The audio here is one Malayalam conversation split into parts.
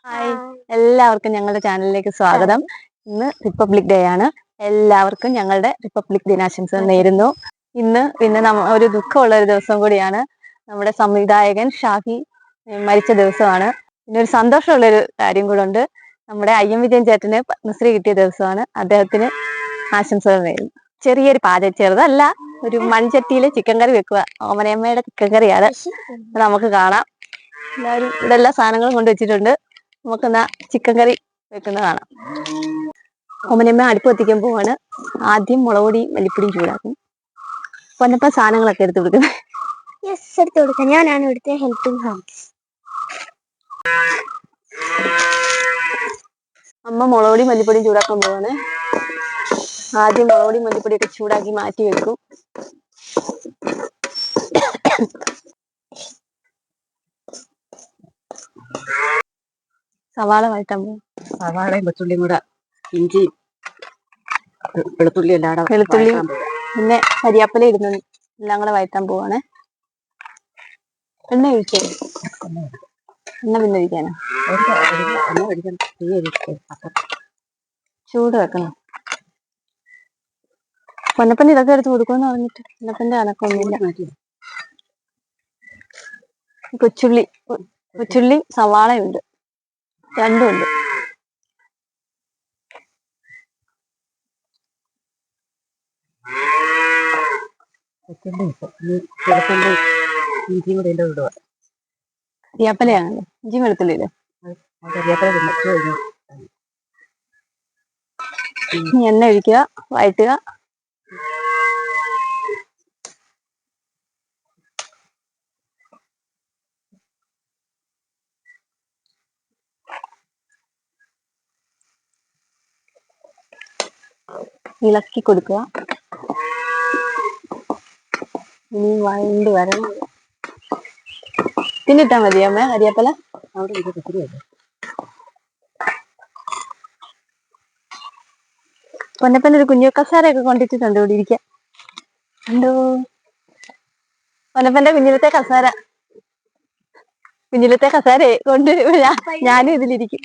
ഹായ്, എല്ലാവർക്കും ഞങ്ങളുടെ ചാനലിലേക്ക് സ്വാഗതം. ഇന്ന് റിപ്പബ്ലിക് ഡേ ആണ്. എല്ലാവർക്കും ഞങ്ങളുടെ റിപ്പബ്ലിക് ദിനാശംസ നേരുന്നു. ഇന്ന് പിന്നെ ഒരു ദുഃഖമുള്ള ഒരു ദിവസം കൂടിയാണ്. നമ്മുടെ സംവിധായകൻ ഷാഫി മരിച്ച ദിവസമാണ്. പിന്നെ ഒരു സന്തോഷമുള്ളൊരു കാര്യം കൂടെ ഉണ്ട്. നമ്മുടെ അയ്യം വിജയൻ ചേട്ടന് പത്മശ്രീ കിട്ടിയ ദിവസമാണ്. അദ്ദേഹത്തിന് ആശംസകൾ നേരുന്നു. ചെറിയൊരു പാചകം, ചെറുതല്ല, ഒരു മൺചട്ടിയില് ചിക്കൻ കറി വെക്കുക. ഓമനയമ്മയുടെ ചിക്കൻ കറിയാണ്. നമുക്ക് കാണാം. എല്ലാവരും ഇവിടെ എല്ലാ സാധനങ്ങളും കൊണ്ടുവച്ചിട്ടുണ്ട്. നമുക്കെന്നാ ചിക്കൻ കറി വെക്കുന്നത് കാണാം. ഓമനയമ്മ അടുപ്പ് കത്തിക്കാൻ പോവാണ്. ആദ്യം മുളകുപൊടിയും മല്ലിപ്പൊടിയും ചൂടാക്കും. പൊന്നപ്പ സാധനങ്ങളൊക്കെ എടുത്തു കൊടുക്കുന്നത്. ഞാനാണ് ഇവിടുത്തെ ഹെൽപ്പിംഗ് ഹാൻഡ്. അമ്മ മുളകുപൊടിയും മല്ലിപ്പൊടിയും ചൂടാക്കാൻ പോവാണ്. ആദ്യം മുളകുപൊടിയും മല്ലിപ്പൊടിയൊക്കെ ചൂടാക്കി മാറ്റി വെക്കും. സവാള വഴറ്റാൻ പോകും. സവാളയും വെളുത്തുള്ളിയും കൂടെ, ഇഞ്ചിയും വെളുത്തുള്ളി എല്ലാം വെളുത്തുള്ളി പിന്നെ കരിയാപ്പില ഇടുന്നു. എല്ലാം കൂടെ വഴറ്റാൻ പോവാണ്. എണ്ണ ഒഴിച്ചേ. എണ്ണ പിന്നെ ഒഴിക്കാനോ? ചൂട് വെക്കണം. പൊന്നപ്പൻ ഇതൊക്കെ എടുത്ത് കൊടുക്കുമെന്ന് പറഞ്ഞിട്ട് പൊന്നപ്പന്റെ അനക്കൊന്നുമില്ല. കൊച്ചുള്ളി സവാളയുണ്ട്, രണ്ടും ഉണ്ട്. കരിയാപ്പലയാണല്ലോ, ഇഞ്ചി വെളുത്തുള്ളിയില്ലേ. എണ്ണ ഒഴിക്കുക, വഴറ്റുക. ഇളക്കി കൊടുക്കുക. ഇനി വഴണ്ട് വരണം. പിന്നിട്ടാ മതിയോ അമ്മ കരിയാപ്പല? പൊന്നപ്പൻ ഒരു കുഞ്ഞു കസാരയൊക്കെ കൊണ്ടിട്ടിട്ടുണ്ട് ഇവിടെ ഇരിക്കാൻ. എന്തോ പൊന്നപ്പന്റെ കുഞ്ഞിലത്തെ കസാര കൊണ്ട് ഞാനും ഇതിലിരിക്കും.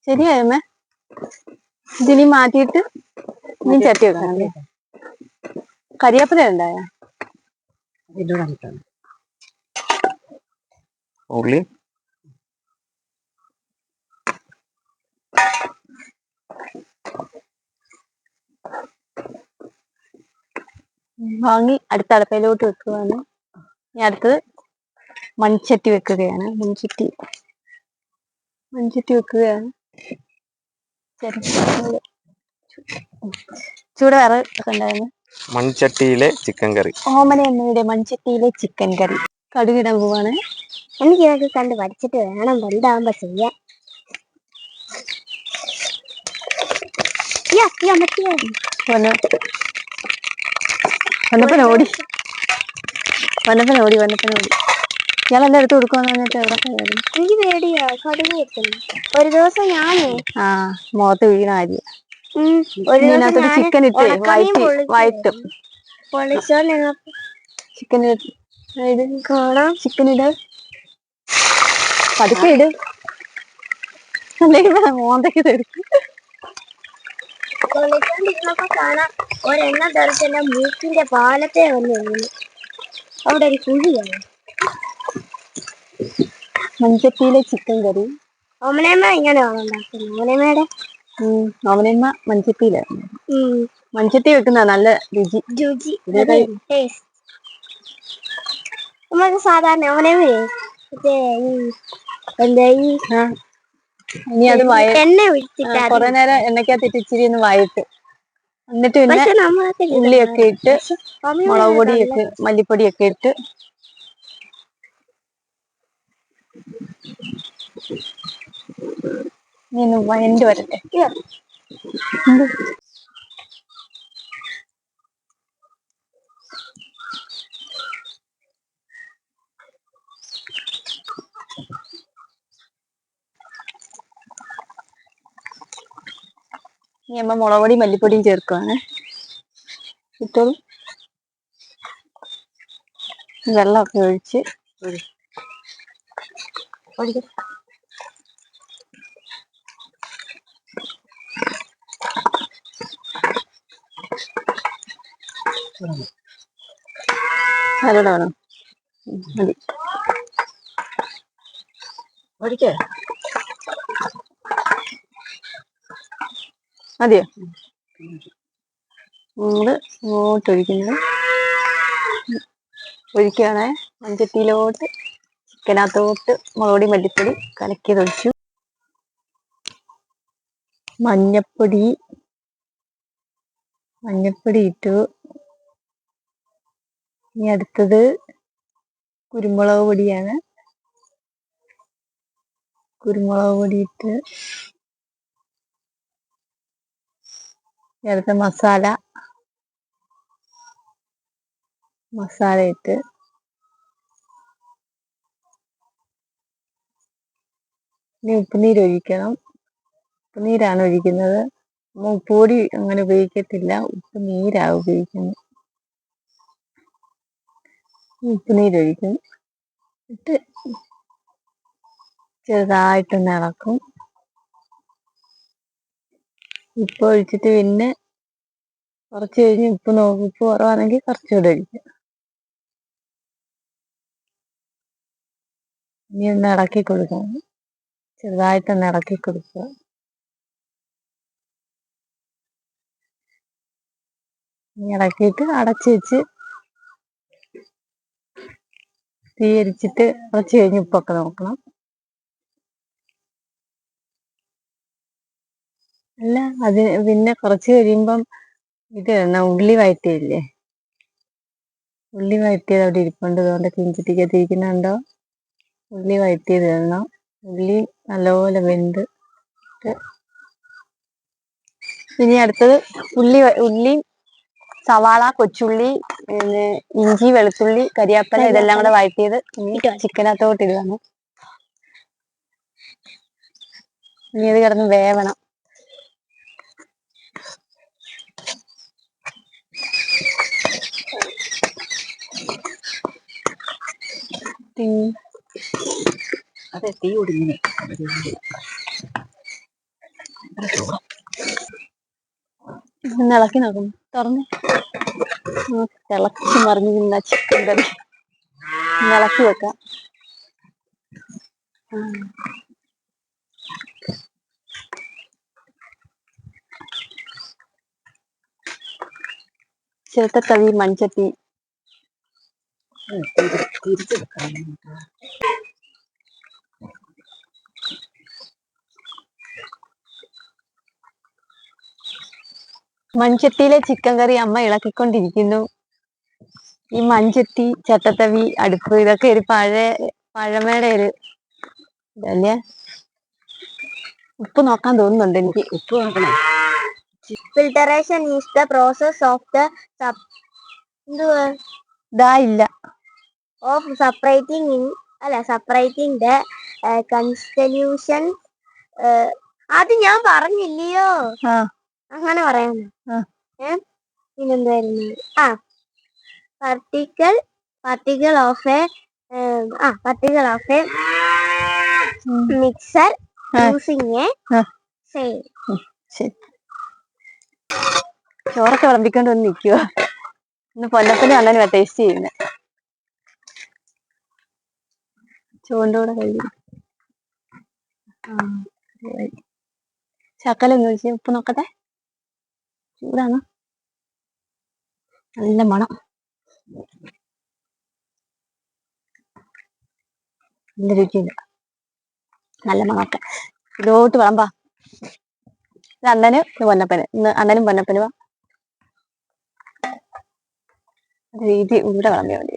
ശരിയായമ്മേ. ഇതിനി മാറ്റിയിട്ട് ഇനി ചട്ടി വെക്കണം. കരിയാപ്പല ഉണ്ടായ ഉള്ളി വാങ്ങി അടുത്ത അടുപ്പയിലോട്ട് വെക്കുകയാണ്. ഇനി അടുത്തത് മൺചട്ടി വെക്കുകയാണ്. മൺചട്ടി വെക്കുകയാണ്. ചൂട് വേറെ ഒക്കെ ഉണ്ടായിരുന്നു. മൺചട്ടിയിലെ ചിക്കൻ കറി. ഓമനയമ്മയുടെ മൺചട്ടിയിലെ ചിക്കൻ കറി. കടുകിടാൻ പോവാണ്. എനിക്ക് ഇതൊക്കെ കണ്ട് പഠിച്ചിട്ട് വേണം വലുതാകുമ്പോ ചെയ്യാൻ. വന്നപ്പനോടി. ഇയാളെല്ലാം എടുത്ത് കൊടുക്കുവാന്ന് പറഞ്ഞിട്ട് എവിടെ പോയാലും എനിക്ക് പേടിയാ കടുക് വെക്കുന്നു. ഒരു ദിവസം ഞാനേ മുഖത്ത് വീണ അരി ഇതിനകത്തോട്ട് ചിക്കൻ ഇട്ട് വഴറ്റും. ചിക്കൻ കാണാം. ചിക്കൻ ഇട്, പതുക്കെ ഇട്, അല്ലെങ്കിൽ മോന്തയ്ക്ക് തെറിക്കും. പൊളിച്ചോണ്ടിരുന്നപ്പോ കാണാം ഒരെണ്ണ തെറിച്ചെല്ലാം മൂക്കിന്റെ പാലത്തെ വന്ന് വീണു. അവിടെ ഒരു കുഴിയാണ്. മൺചട്ടിയിലെ ചിക്കൻ കറി. ഓമനയമ്മ ഇങ്ങനെയാണോ ഉണ്ടാക്കുന്നത്? ഓമനയമ്മ മൺചട്ടിയിലാണ്. മൺചട്ടി വെക്കുന്ന നല്ല രുചി. നമുക്ക് സാധാരണ ഓമനയമ്മേ ഇനി അത് എണ്ണ ഒഴിച്ചിട്ട് കുറെ നേരം എണ്ണക്കകത്തിട്ട് ഇച്ചിരി ഒന്ന് വഴറ്റ്. എന്നിട്ട് പിന്നെ ഉള്ളിയൊക്കെ ഇട്ട് മുളക് പൊടിയൊക്കെ മല്ലിപ്പൊടിയൊക്കെ ഇട്ട് ഇനി വഴണ്ട് വരട്ടെ. ഇനി അമ്മ മുളക് പൊടിയും മല്ലിപ്പൊടിയും ചേർക്കുവാണ്. ഇട്ടോളൂ. വെള്ളമൊക്കെ ഒഴിച്ച് അതോടെ വേണം. മതി. മതിയോ? നമ്മള് ഇങ്ങോട്ടൊഴിക്കുന്നത് ഒഴിക്കുകയാണേ. മൺചട്ടിയിലോട്ട് ചിക്കനകത്തോട്ട് മുളക് പൊടി മല്ലിപ്പൊടി കലക്കിയതൊഴിച്ചു. മഞ്ഞപ്പൊടി ഇട്ടു. ഇനി അടുത്തത് കുരുമുളക് പൊടിയാണ്. കുരുമുളക് പൊടി ഇട്ട് അടുത്ത മസാല ഇട്ട് ഇനി ഉപ്പുനീര് ഒഴിക്കണം. ഉപ്പുനീരാണ് ഒഴിക്കുന്നത്. ഉപ്പുപൊടി അങ്ങനെ ഉപയോഗിക്കത്തില്ല, ഉപ്പുനീരാണ് ഉപയോഗിക്കുന്നത്. ഉപ്പുനീരൊഴിക്കും. ഇട്ട് ചെറുതായിട്ടൊന്ന് ഇളക്കും. ഉപ്പ് ഒഴിച്ചിട്ട് പിന്നെ കുറച്ച് കഴിഞ്ഞ് ഉപ്പ് കുറവാണെങ്കിൽ കുറച്ചുകൂടെ ഒഴിക്കും. ഇനി ഒന്ന് ഇളക്കി കൊടുക്കണം. ചെറുതായിട്ടൊന്ന് ഇളക്കി കൊടുക്കുക. ഇനി ഇളക്കിയിട്ട് അടച്ചു വെച്ച് തീ എരിച്ചിട്ട് കുറച്ച് കഴിഞ്ഞ് ഉപ്പൊക്കെ നോക്കണം. അല്ല, അത് പിന്നെ കുറച്ച് കഴിയുമ്പം ഇത് ഉള്ളി വഴറ്റിയില്ലേ, ഉള്ളി വഴറ്റിയത് അവിടെ ഇരിപ്പുണ്ട്. അതുകൊണ്ട് ചീഞ്ചട്ടിക്കകത്തിരിക്കുന്നുണ്ടോ, ഉള്ളി വഴറ്റിയത് ഇടണം. ഉള്ളി നല്ലപോലെ വെന്ത്. ഇനി അടുത്തത് ഉള്ളി, സവാള, കൊച്ചുള്ളി, പിന്നെ ഇഞ്ചി, വെളുത്തുള്ളി, കരിയാപ്പല ഇതെല്ലാം കൂടെ വഴറ്റിയത് ചിക്കനകത്തോട്ട് ഇടുകയാണ്. ഇനി ഇത് കിടന്ന് വേവണം. അതെ, തീ ഒടുങ്ങി. ഇളക്കി നോക്കും. തുറന്ന് തിളച്ച് മറിഞ്ഞ് നിന്ന ചിക്കൻ കറി ഇളക്കി വെക്കാം. ചിരട്ടത്തവി, മൺചട്ടി. മൺചട്ടിയിലെ ചിക്കൻ കറി അമ്മ ഇളക്കിക്കൊണ്ടിരിക്കുന്നു. ഈ മൺചട്ടി, ചട്ടത്തവി, അടുപ്പ് ഇതൊക്കെ ഒരു പഴമയുടെ ഒരു ഇതല്ലേ. ഉപ്പ് നോക്കാൻ തോന്നുന്നുണ്ട് എനിക്ക്. ഉപ്പ് നോക്കണം. Filtration is the process of separating the constitution. അത് ഞാൻ പറഞ്ഞില്ലയോ, അങ്ങനെ പറയാമോ? പിന്നെന്തായിരുന്നു? particle of a mixer using a sail. ചോറൊക്കെ വിളമ്പിക്കൊണ്ട് വന്ന് നിൽക്കുക. ഇന്ന് പൊന്നപ്പന് അണ്ണനുമാ ടേസ്റ്റ് ചെയ്യുന്നത്. ചോറിൻ്റെ കഴിയും. ശകലൊന്ന് ഒഴിച്ച് ഉപ്പ് നോക്കട്ടെ. ചൂടാണ്, നല്ല മണം. നല്ല രുചിയില്ല, നല്ല മണമൊക്കെ. ഇതിലോട്ട് വിളമ്പാ. ഇത് അണ്ണന്, പൊന്നപ്പന്. ഇന്ന് അണ്ണനും പൊന്നപ്പനുമാ. രീതി ഇവിടെ വിളമ്പിയാൽ മതി.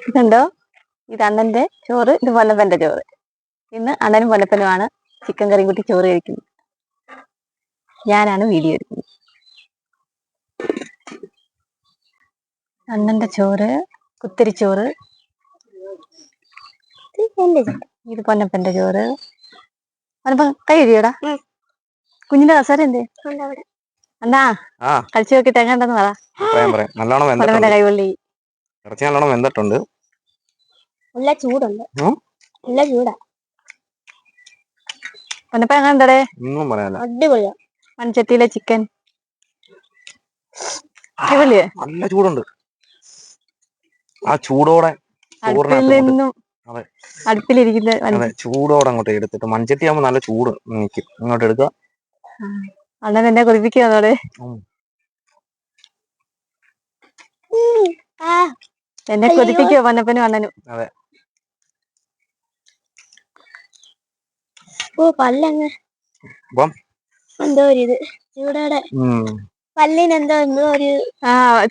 ഇതുണ്ടോ, ഇത് അണ്ണന്റെ ചോറ്, ഇത് പൊന്നപ്പന്റെ ചോറ്. ഇന്ന് അണ്ണനും പൊന്നപ്പനുമാണ് ചിക്കൻ കറി കൂട്ടി ചോറ് കഴിക്കുന്നത്. ഞാനാണ് വീഡിയോ എടുക്കുന്നത്. അണ്ണന്റെ ചോറ്, കുത്തിരിച്ചോറ്, ഇത് പൊന്നപ്പന്റെ ചോറ്. പൊന്നപ്പൻ കൈ കഴിയടാ. കുഞ്ഞിന്റെ കസാര എന്തേ അണ്ണാ? കളിച്ചു നോക്കിട്ട് എങ്ങനെയുണ്ടെന്ന് പറ. പറയാം നല്ലോണം പൊന്നപ്പന്റെ വെന്തിട്ടുണ്ട്. കൈവള്ളി ഇറച്ചി നല്ലോണം വെന്തിട്ടുണ്ട്. നല്ല ചൂടുണ്ട്. നല്ല ചൂടാ. പൊന്നപ്പൻ എങ്ങനെയുണ്ടേ? ഒന്നും പറയാനില്ല. അടിപൊളിയാ. മൺചട്ടിയിലെ ചിക്കൻ അടിപൊളിയേ. നല്ല ചൂടുണ്ട്. ആ ചൂടോടെ അടുപ്പിൽ നിന്നും അടുപ്പിലിരിക്കുന്ന അതെ ചൂടോടെ അങ്ങോട്ട് എടുത്തിട്ട് മൺചട്ടി ആകുമ്പോ നല്ല ചൂട് നിൽക്കും. ഇങ്ങോട്ട് എടുക്കുക. അണ്ണൻ എന്നെ കൊതിപ്പിക്കുന്നോടെ. എന്നെ കൊതിപ്പിക്കുവോ പൊന്നപ്പനും അണ്ണനും? അതെ. ഓ പല്ലങ്ങ് എന്തോ ഒരു ഇത് ചൂടോടെ പല്ലിന് എന്തോ ഒരു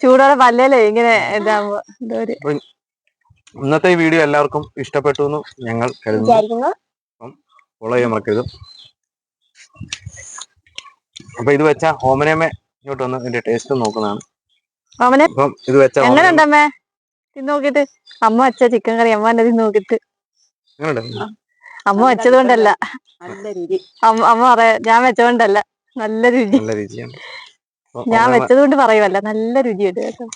ചൂടോടെ പല്ലേലേ ഇങ്ങനെ ഇതാകുമ്പോ എന്തോ ഒരു. ഇന്നത്തെ ഈ വീഡിയോ എല്ലാവർക്കും ഇഷ്ടപ്പെട്ടു എന്ന് ഞങ്ങൾ കരുതുന്നു. ഫോളോ ചെയ്യാൻ മറക്കരുത്. അപ്പൊ ഇത് വെച്ച ഓമനയമ്മ ഇങ്ങോട്ട് വന്ന് ഇതിന്റെ ടേസ്റ്റ് നോക്കുന്നതാണ്. അപ്പം ഇത് വെച്ച എങ്ങനെയുണ്ടമ്മേ? തിന്ന് നോക്കിട്ട്. അമ്മ വെച്ച ചിക്കൻ കറി അമ്മ എന്നെ തിന്ന് നോക്കിട്ട്. അമ്മ വെച്ചത് കൊണ്ടല്ല, അമ്മ പറയാ ഞാൻ വെച്ചോണ്ടല്ല, നല്ല രുചി. നല്ല രുചിയാണ്. ഞാൻ വെച്ചത് കൊണ്ട് പറയുവല്ല, നല്ല രുചിയുണ്ട് കേട്ടോ.